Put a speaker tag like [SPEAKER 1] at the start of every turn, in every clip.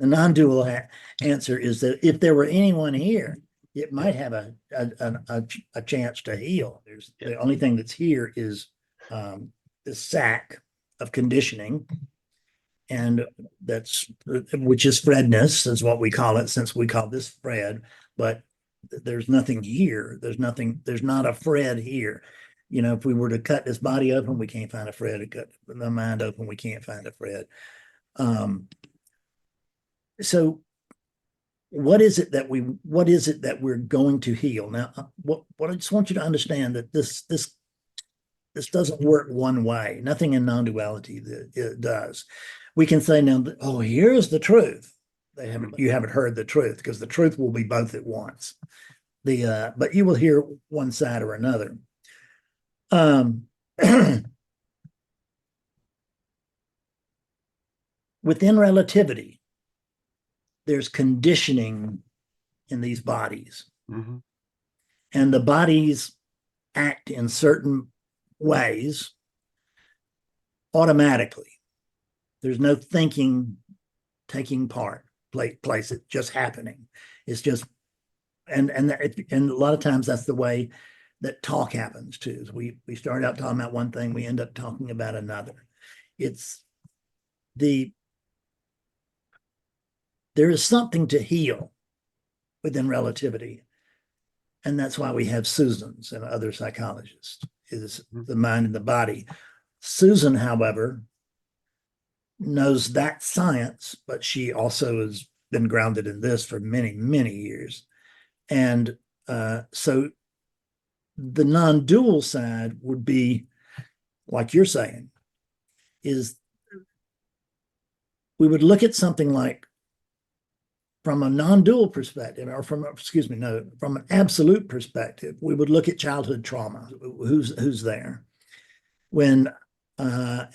[SPEAKER 1] The non-dual answer is that if there were anyone here, it might have a chance to heal. There's the only thing that's here is the sack of conditioning, and that's which is Fredness, is what we call it, since we call this Fred. But there's nothing here. There's not a Fred here. You know, if we were to cut this body open, we can't find a Fred. To cut the mind open, we can't find a Fred. So what is it that we're going to heal? Now, what I just want you to understand that this doesn't work one way. Nothing in non-duality it does. We can say now, oh, here's the truth. You haven't heard the truth, because the truth will be both at once. But you will hear one side or another. Within relativity, there's conditioning in these bodies.
[SPEAKER 2] Mm-hmm.
[SPEAKER 1] And the bodies act in certain ways automatically. There's no thinking taking place. It's just happening. It's just, and a lot of times that's the way that talk happens too. We start out talking about one thing, we end up talking about another. There is something to heal within relativity. And that's why we have Susans and other psychologists, is the mind and the body. Susan, however, knows that science, but she also has been grounded in this for many, many years. And so the non-dual side would be, like you're saying, is we would look at something like, from a non-dual perspective, or from an absolute perspective, we would look at childhood trauma. Who's there? And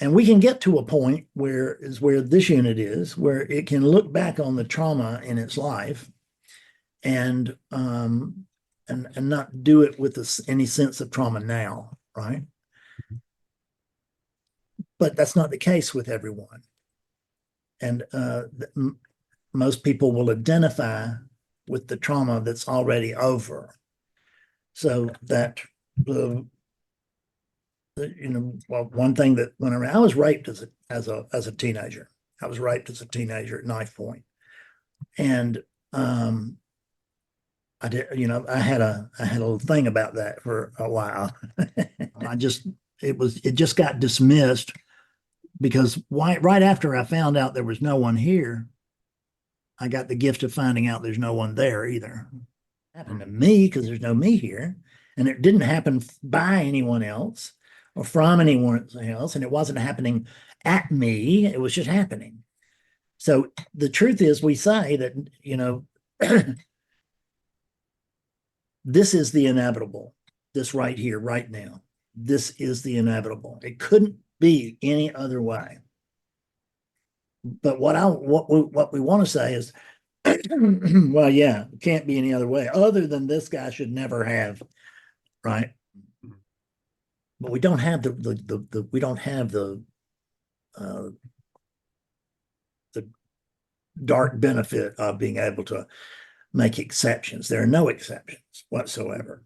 [SPEAKER 1] we can get to a point where this unit is, where it can look back on the trauma in its life and not do it with any sense of trauma now, right? But that's not the case with everyone. And most people will identify with the trauma that's already over. So that one thing that went around, I was raped as a teenager. I was raped as a teenager at knife point. And I did, I had a little thing about that for a while. It just got dismissed, because right after I found out there was no one here, I got the gift of finding out there's no one there either. It happened to me because there's no me here, and it didn't happen by anyone else or from anyone else, and it wasn't happening at me. It was just happening. So the truth is, we say that, this is the inevitable. This right here, right now, this is the inevitable. It couldn't be any other way. But what we want to say is, well, yeah, it can't be any other way other than this guy should never have, right? But we don't have the dark benefit of being able to make exceptions. There are no exceptions whatsoever.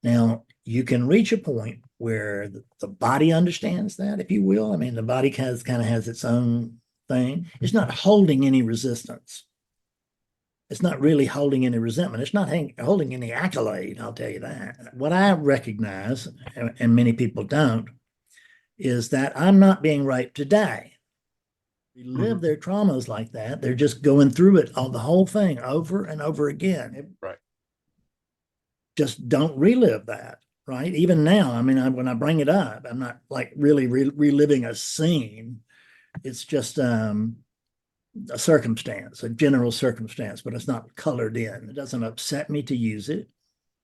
[SPEAKER 1] Now, you can reach a point where the body understands that, if you will. I mean, the body kind of has its own thing. It's not holding any resistance. It's not really holding any resentment. It's not holding any accolade, I'll tell you that. What I recognize, and many people don't, is that I'm not being raped today. They live their traumas like that. They're just going through it, the whole thing, over and over again.
[SPEAKER 2] Right.
[SPEAKER 1] Just don't relive that, right? Even now, I mean, when I bring it up, I'm not like really reliving a scene. It's just a circumstance, a general circumstance, but it's not colored in. It doesn't upset me to use it.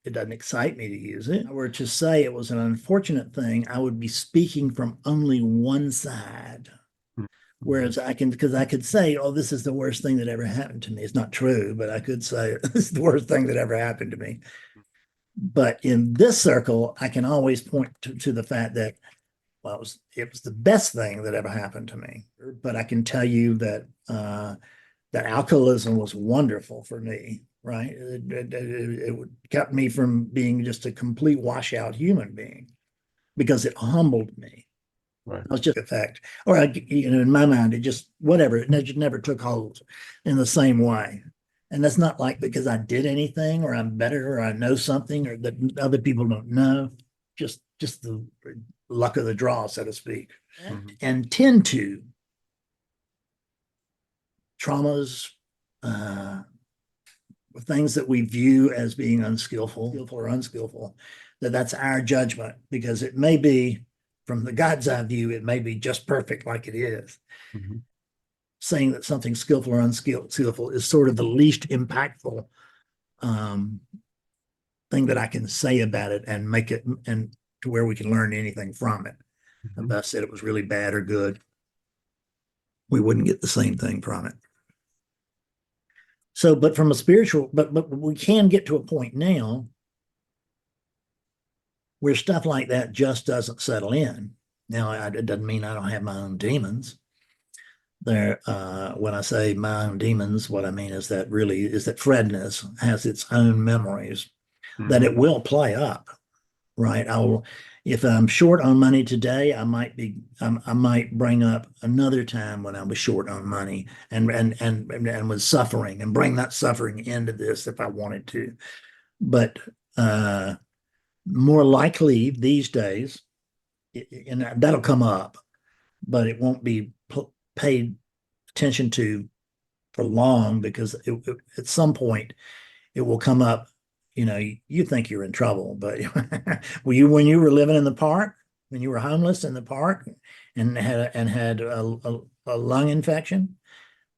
[SPEAKER 1] It doesn't excite me to use it. If I were to say it was an unfortunate thing, I would be speaking from only one side. Whereas I could say, oh, this is the worst thing that ever happened to me. It's not true, but I could say this is the worst thing that ever happened to me. But in this circle, I can always point to the fact that, well, it was the best thing that ever happened to me. But I can tell you that that alcoholism was wonderful for me, right? It kept me from being just a complete washout human being because it humbled me.
[SPEAKER 2] Right.
[SPEAKER 1] It was just a fact. Or, in my mind, it just, whatever, it just never took hold in the same way. And that's not like because I did anything or I'm better or I know something or that other people don't know. Just the luck of the draw, so to speak.
[SPEAKER 2] Mm-hmm.
[SPEAKER 1] And tend to traumas, things that we view as being skillful or unskillful, that's our judgment, because it may be, from the God's eye view, it may be just perfect like it is.
[SPEAKER 2] Mm-hmm.
[SPEAKER 1] Saying that something skillful or unskillful is sort of the least impactful thing that I can say about it and make it, and to where we can learn anything from it.
[SPEAKER 2] Mm-hmm.
[SPEAKER 1] If I said it was really bad or good, we wouldn't get the same thing from it. So, but from a spiritual, but we can get to a point now where stuff like that just doesn't settle in. Now, it doesn't mean I don't have my own demons. There, when I say my own demons, what I mean is that Fredness has its own memories that it will play up, right? If I'm short on money today, I might bring up another time when I was short on money and was suffering, and bring that suffering into this if I wanted to. But more likely these days, and that'll come up, but it won't be paid attention to for long, because at some point it will come up. You think you're in trouble, but when you were living in the park, when you were homeless in the park and had a lung infection,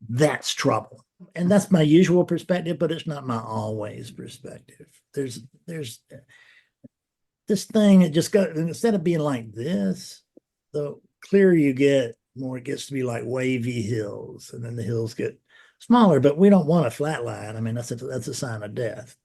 [SPEAKER 1] that's trouble. And that's my usual perspective, but it's not my always perspective. There's this thing, it just got, instead of being like this, the clearer you get, more it gets to be like wavy hills, and then the hills get smaller. But we don't want a flat line. I mean, that's a sign of death.